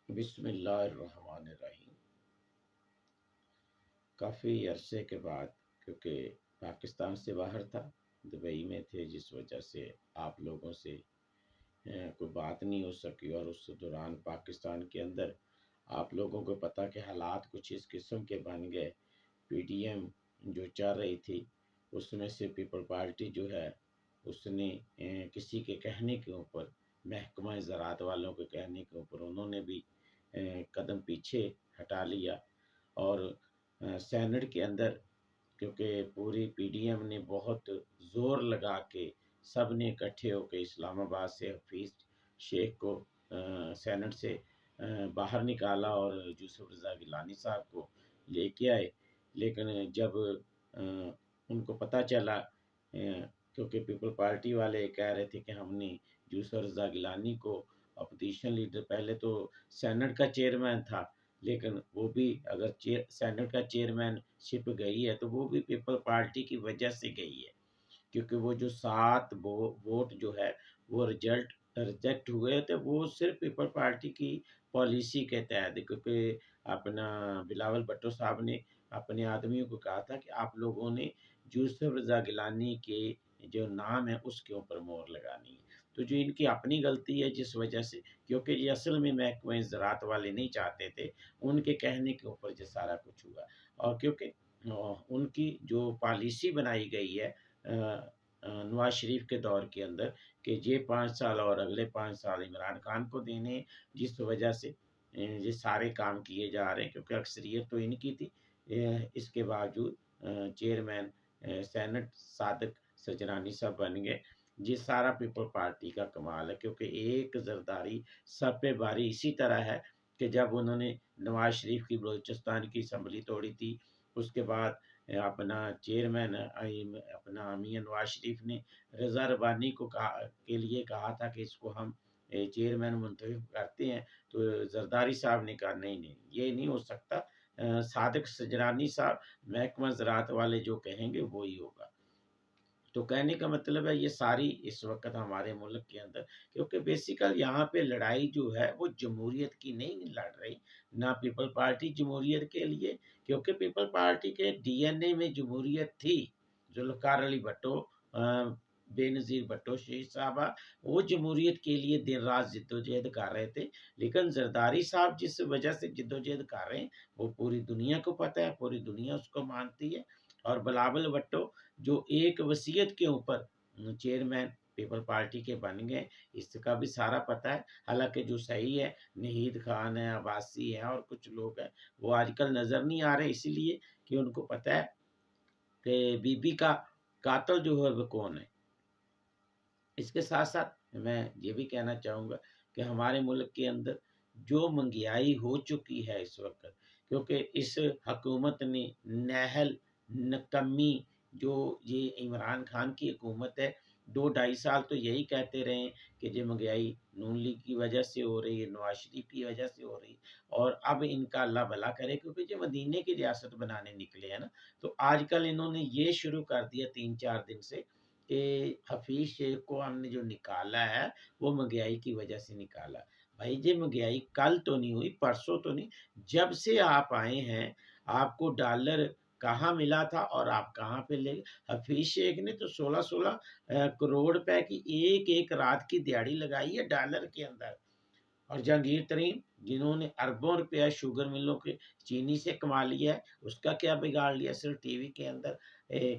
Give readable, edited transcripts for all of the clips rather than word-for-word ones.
بسم اللہ الرحمن الرحیم۔ کافی عرصے کے بعد، کیونکہ پاکستان سے باہر تھا، دبئی میں تھے، جس وجہ سے آپ لوگوں سے کوئی بات نہیں ہو سکی، اور اس دوران پاکستان کے اندر آپ لوگوں کو پتہ کہ حالات کچھ اس قسم کے بن گئے۔ پی ڈی ایم جو چل رہی تھی، اس میں سے پیپل پارٹی جو ہے اس نے کسی کے کہنے کے اوپر، محکمہ زراعت والوں کے کہنے کے اوپر انہوں نے بھی قدم پیچھے ہٹا لیا، اور سینٹ کے اندر، کیونکہ پوری پی ڈی ایم نے بہت زور لگا کے سب نے اکٹھے ہو کے اسلام آباد سے حفیظ شیخ کو سینٹ سے باہر نکالا اور یوسف رضا گیلانی صاحب کو لے کے آئے۔ لیکن جب ان کو پتہ چلا، کیونکہ پیپل پارٹی والے کہہ رہے تھے کہ ہم نے یوسف رضا گیلانی کو، اپوزیشن لیڈر، پہلے تو سینٹ کا چیئرمین تھا، لیکن وہ بھی اگر سینٹ کا چیئرمین شپ گئی ہے تو وہ بھی پیپل پارٹی کی وجہ سے گئی ہے، کیونکہ وہ جو 7 ووٹ جو ہے وہ ریجیکٹ ہوئے تھے، وہ صرف پیپل پارٹی کی پالیسی کے تحت، کیونکہ اپنا بلاول بھٹو صاحب نے اپنے آدمیوں کو کہا تھا کہ آپ لوگوں نے یوسف رضا گیلانی کے جو نام ہے اس کے اوپر مہر لگانی ہے۔ تو جو ان کی اپنی غلطی ہے، جس وجہ سے، کیونکہ یہ اصل میں محکمہ زراعت والے نہیں چاہتے تھے، ان کے کہنے کے اوپر یہ سارا کچھ ہوا، اور کیونکہ ان کی جو پالیسی بنائی گئی ہے نواز شریف کے دور کے اندر، کہ یہ 5 سال اور اگلے 5 سال عمران خان کو دینے، جس وجہ سے یہ سارے کام کیے جا رہے ہیں، کیونکہ اکثریت تو ان کی تھی۔ اس کے باوجود چیئرمین سینٹ صادق سجرانی صاحب بن گئے۔ یہ سارا پیپل پارٹی کا کمال ہے، کیونکہ ایک زرداری سب پہ باری اسی طرح ہے کہ جب انہوں نے نواز شریف کی بلوچستان کی اسمبلی توڑی تھی، اس کے بعد اپنا چیئرمین اپنا میاں نواز شریف نے رضا ربانی کو کے لیے کہا تھا کہ اس کو ہم چیئرمین منتخب کرتے ہیں، تو زرداری صاحب نے کہا نہیں نہیں، یہ نہیں ہو سکتا، صادق سجرانی صاحب، محکمہ زراعت والے جو کہیں گے وہی ہوگا۔ تو کہنے کا مطلب ہے، یہ ساری اس وقت ہمارے ملک کے اندر، کیونکہ بیسیکل یہاں پہ لڑائی جو ہے وہ جمہوریت کی نہیں لڑ رہی، نہ پیپل پارٹی جمہوریت کے لیے، کیونکہ پیپل پارٹی کے ڈی این اے میں جمہوریت تھی۔ ذوالفقار علی بھٹو، بے نظیر بھٹو شہید صاحبہ، وہ جمہوریت کے لیے دن رات جدوجہد کر رہے تھے، لیکن زرداری صاحب جس وجہ سے جدوجہد کر رہے ہیں وہ پوری دنیا کو پتہ ہے، پوری دنیا اس کو مانتی ہے۔ اور بلاول بھٹو جو ایک وصیت کے اوپر چیئرمین پیپل پارٹی کے بن گئے، اس کا بھی سارا پتہ ہے۔ حالانکہ جو صحیح ہے، نہید خان ہے، عباسی ہے، اور کچھ لوگ ہیں، وہ آج کل نظر نہیں آ رہے، اسی لیے کہ ان کو پتہ ہے کہ بی بی کا قاتل جو ہے وہ کون ہے۔ اس کے ساتھ ساتھ میں یہ بھی کہنا چاہوں گا کہ ہمارے ملک کے اندر جو مہنگائی ہو چکی ہے اس وقت، کیونکہ اس حکومت نے نہل نکمی، جو یہ عمران خان کی حکومت ہے، 2 ڈھائی سال تو یہی کہتے رہے ہیں کہ یہ مہنگائی نون لیگ کی وجہ سے ہو رہی ہے، نواز شریف کی وجہ سے ہو رہی ہے، اور اب ان کا اللہ بھلا کرے، کیونکہ یہ مدینے کی ریاست بنانے نکلے ہیں نا۔ تو آج کل انہوں نے یہ شروع کر دیا 3 4 دن سے کہ حفیظ شیخ کو ہم نے جو نکالا ہے وہ مہنگائی کی وجہ سے نکالا۔ بھائی یہ مہنگائی کل تو نہیں ہوئی، پرسوں تو نہیں، جب سے آپ آئے ہیں آپ کو ڈالر کہاں ملا تھا اور آپ کہاں پہ لے گئے؟ حفیظ شیخ نے تو 16 کروڑ روپے کی ایک ایک رات کی دیہڑی لگائی ہے ڈالر کے اندر، اور جہانگیر ترین جنہوں نے اربوں روپیہ شوگر ملوں کے چینی سے کما لیا ہے، اس کا کیا بگاڑ لیا؟ صرف ٹی وی کے اندر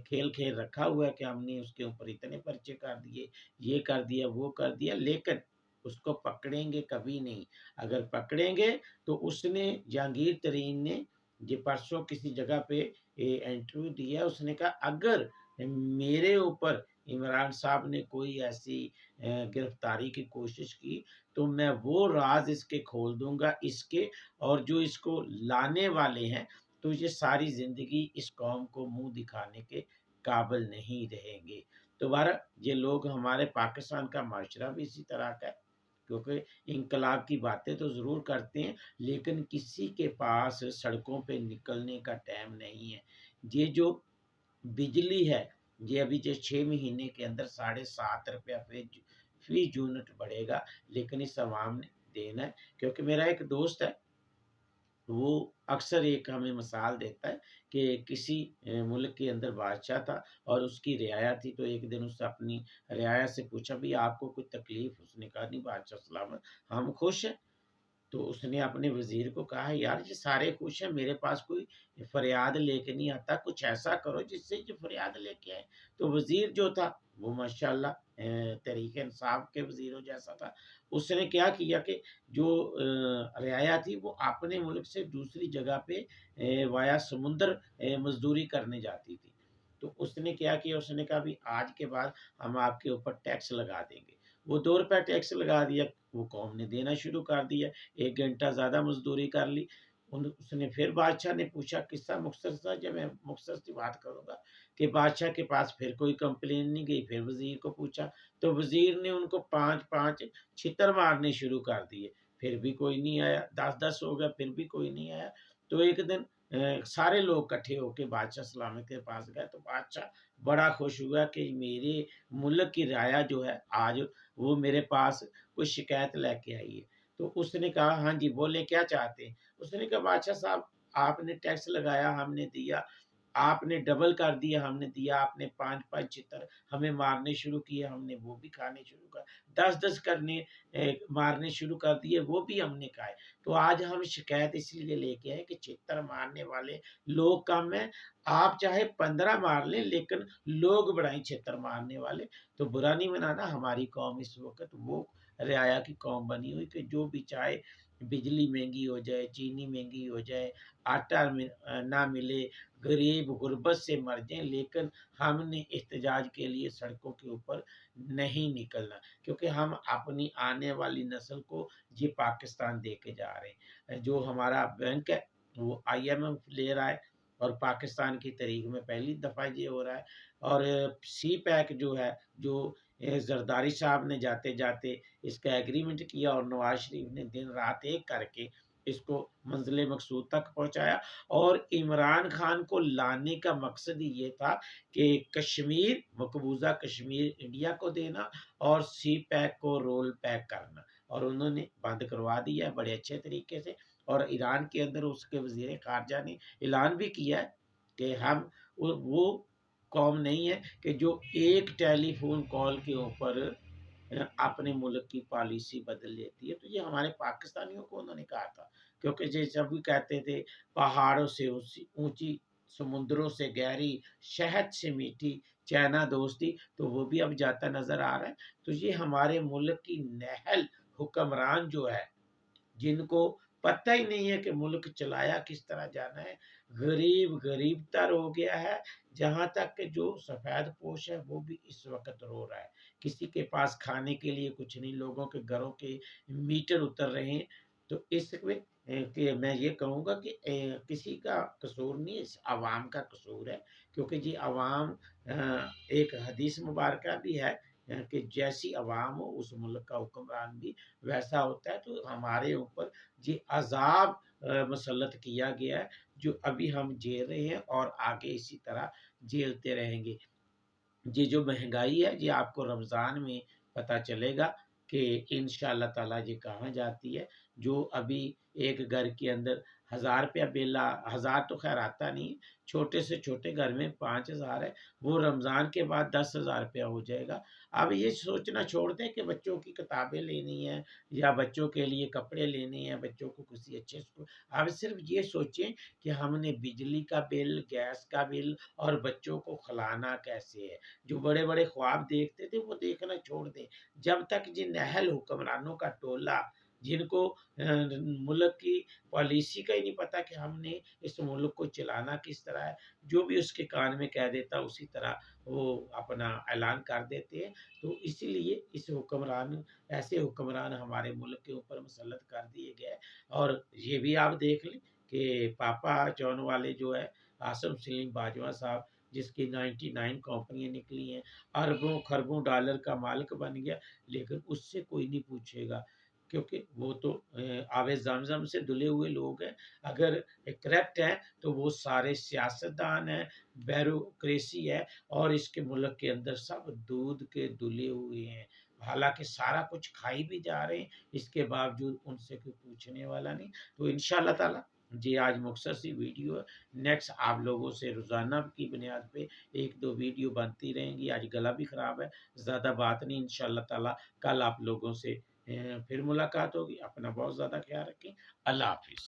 کھیل کھیل رکھا ہوا ہے کہ ہم نے اس کے اوپر اتنے پرچے کر دیے، یہ کر دیا، وہ کر دیا، لیکن اس کو پکڑیں گے کبھی نہیں۔ اگر پکڑیں گے تو اس نے، جہانگیر ترین نے، یہ پرسوں کسی جگہ پہ انٹرویو دیا، اس نے کہا اگر میرے اوپر عمران صاحب نے کوئی ایسی گرفتاری کی کوشش کی تو میں وہ راز اس کے کھول دوں گا، اس کے، اور جو اس کو لانے والے ہیں تو یہ ساری زندگی اس قوم کو منہ دکھانے کے قابل نہیں رہیں گے۔ دوبارہ یہ لوگ، ہمارے پاکستان کا معاشرہ بھی اسی طرح کا ہے، کیونکہ انقلاب کی باتیں تو ضرور کرتے ہیں لیکن کسی کے پاس سڑکوں پہ نکلنے کا ٹائم نہیں ہے۔ یہ جو بجلی ہے، یہ ابھی جو 6 مہینے کے اندر 7.5 روپیہ فی یونٹ بڑھے گا، لیکن اس عوام نے دینا ہے، کیونکہ میرا ایک دوست ہے، وہ اکثر ایک ہمیں مثال دیتا ہے کہ کسی ملک کے اندر بادشاہ تھا اور اس کی رعایا تھی، تو ایک دن اس نے اپنی رعایا سے پوچھا بھی آپ کو کوئی تکلیف؟ اس نے کہا نہیں بادشاہ سلامت، ہم خوش ہیں۔ تو اس نے اپنے وزیر کو کہا یار یہ سارے خوش ہیں، میرے پاس کوئی فریاد لے کے نہیں آتا، کچھ ایسا کرو جس سے جو فریاد لے کے آئے۔ تو وزیر جو تھا وہ ماشاءاللہ تحریک انصاف کے وزیروں جیسا تھا، اس نے کیا کیا کہ جو رعایا تھی وہ اپنے ملک سے دوسری جگہ پہ وایا سمندر مزدوری کرنے جاتی تھی، تو اس نے کیا کیا، اس نے کہا بھی آج کے بعد ہم آپ کے اوپر ٹیکس لگا دیں گے۔ وہ 2 روپے ٹیکس لگا دیا، وہ قوم نے دینا شروع کر دیا، 1 گھنٹہ زیادہ مزدوری کر لی۔ اس نے پھر بادشاہ نے پوچھا، قصہ مختصر تھا، جب میں مختصر سی بات کروں گا کہ بادشاہ کے پاس پھر کوئی کمپلین نہیں گئی، پھر وزیر کو پوچھا تو وزیر نے ان کو 5 5 چھتر مارنے شروع کر دیے، پھر بھی کوئی نہیں آیا، 10 10 ہو گیا پھر بھی کوئی نہیں آیا۔ تو ایک دن سارے لوگ کٹھے ہو کے بادشاہ سلامت کے پاس گئے، تو بادشاہ بڑا خوش ہوا کہ میرے ملک کی رعایا جو ہے آج وہ میرے پاس کوئی شکایت لے کے آئی ہے۔ تو اس نے کہا ہاں جی بولیں کیا چاہتے ہیں؟ اس نے کہا بادشاہ صاحب آپ نے ٹیکس لگایا ہم نے دیا، آپ نے ڈبل کر دیا ہم نے دیا، آپ نے 5 5 چھتر ہمیں مارنے شروع کیے، ہم نے وہ بھی کھانے شروع کر، 10 10 کرنے مارنے شروع کر دیے، وہ بھی ہم نے کھائے۔ تو آج ہم شکایت اس لیے لے کے آئے کہ چھتر مارنے والے لوگ کم ہیں، آپ چاہے 15 مار لیں لیکن لوگ بڑھائیں چھتر مارنے والے۔ تو برا نہیں منانا، ہماری قوم اس وقت وہ رعایا کی قوم بنی ہوئی کہ جو بھی چاہے بجلی مہنگی ہو جائے، چینی مہنگی ہو جائے، آٹا نہ ملے، غریب غربت سے مر جائیں، لیکن ہم نے احتجاج کے لیے سڑکوں کے اوپر نہیں نکلنا، کیونکہ ہم اپنی آنے والی نسل کو یہ پاکستان دے کے جا رہے ہیں۔ جو ہمارا بینک ہے وہ IMF لے رہا ہے، اور پاکستان کی تاریخ میں پہلی دفعہ یہ ہو رہا ہے، اور سی پیک جو ہے، جو زرداری صاحب نے جاتے جاتے اس کا ایگریمنٹ کیا، اور نواز شریف نے دن رات ایک کر کے اس کو منزل مقصود تک پہنچایا، اور عمران خان کو لانے کا مقصد ہی یہ تھا کہ کشمیر، مقبوضہ کشمیر انڈیا کو دینا اور سی پیک کو رول پیک کرنا، اور انہوں نے بند کروا دیا ہے بڑے اچھے طریقے سے۔ اور ایران کے اندر اس کے وزیر خارجہ نے اعلان بھی کیا ہے کہ ہم وہ قوم نہیں ہے کہ جو ایک ٹیلی فون کال کے اوپر اپنے ملک کی پالیسی بدل لیتی ہے۔ تو یہ ہمارے پاکستانیوں کو انہوں نے کہا تھا، کیونکہ جیسے بھی کہتے تھے پہاڑوں سے اونچی، سمندروں سے گہری، شہد سے میٹھی، چائنا دوستی، تو وہ بھی اب جاتا نظر آ رہا ہے۔ تو یہ ہمارے ملک کی نہل حکمران جو ہے، جن کو پتہ ہی نہیں ہے کہ ملک چلایا کس طرح جانا ہے، غریب غریب تر ہو گیا ہے، جہاں تک کہ جو سفید پوش ہے وہ بھی اس وقت رو رہا ہے، کسی کے پاس کھانے کے لیے کچھ نہیں، لوگوں کے گھروں کے میٹر اتر رہے ہیں۔ تو اس میں کہ میں یہ کہوں گا کہ کسی کا قصور نہیں، اس عوام کا قصور ہے، کیونکہ جی عوام ایک حدیث مبارکہ بھی ہے کہ جیسی عوام ہو اس ملک کا حکمران بھی ویسا ہوتا ہے۔ تو ہمارے اوپر یہ عذاب مسلط کیا گیا ہے جو ابھی ہم جھیل رہے ہیں، اور آگے اسی طرح جھیلتے رہیں گے۔ یہ جو مہنگائی ہے یہ آپ کو رمضان میں پتہ چلے گا کہ انشاءاللہ تعالیٰ یہ کہاں جاتی ہے۔ جو ابھی ایک گھر کے اندر 1000 روپیہ بل، 1000 تو خیر آتا نہیں، چھوٹے سے چھوٹے گھر میں 5000 ہے، وہ رمضان کے بعد 10,000 روپیہ ہو جائے گا۔ اب یہ سوچنا چھوڑ دیں کہ بچوں کی کتابیں لینی ہیں، یا بچوں کے لیے کپڑے لینے ہیں، بچوں کو کسی اچھے اسکول، اب صرف یہ سوچیں کہ ہم نے بجلی کا بل، گیس کا بل، اور بچوں کو کھلانا کیسے ہے۔ جو بڑے بڑے خواب دیکھتے تھے وہ دیکھنا چھوڑ دیں، جب تک جن نہل حکمرانوں کا ٹولہ، جن کو ملک کی پالیسی کا ہی نہیں پتا کہ ہم نے اس ملک کو چلانا کس طرح ہے، جو بھی اس کے کان میں کہہ دیتا اسی طرح وہ اپنا اعلان کر دیتے ہیں۔ تو اسی لیے اس حکمران، ایسے حکمران ہمارے ملک کے اوپر مسلط کر دیے گئے۔ اور یہ بھی آپ دیکھ لیں کہ پاپا جون والے جو ہے آصف سلیم باجوہ صاحب، جس کی 99 کمپنیاں نکلی ہیں، اربوں خربوں ڈالر کا مالک بن گیا، لیکن اس سے کوئی نہیں پوچھے گا، کیونکہ وہ تو آب زمزم سے دھلے ہوئے لوگ ہیں۔ اگر کریکٹ ہیں تو وہ سارے سیاستدان ہیں، بیوروکریسی ہے، اور اس کے ملک کے اندر سب دودھ کے دھلے ہوئے ہیں۔ حالانکہ سارا کچھ کھائی بھی جا رہے ہیں، اس کے باوجود ان سے کوئی پوچھنے والا نہیں۔ تو انشاءاللہ تعالی جی آج مختصر سی ویڈیو ہے، نیکسٹ آپ لوگوں سے روزانہ کی بنیاد پہ ایک دو ویڈیو بنتی رہیں گی۔ آج گلا بھی خراب ہے، زیادہ بات نہیں، انشاءاللہ تعالی کل آپ لوگوں سے پھر ملاقات ہوگی۔ اپنا بہت زیادہ خیال رکھیں، اللہ حافظ۔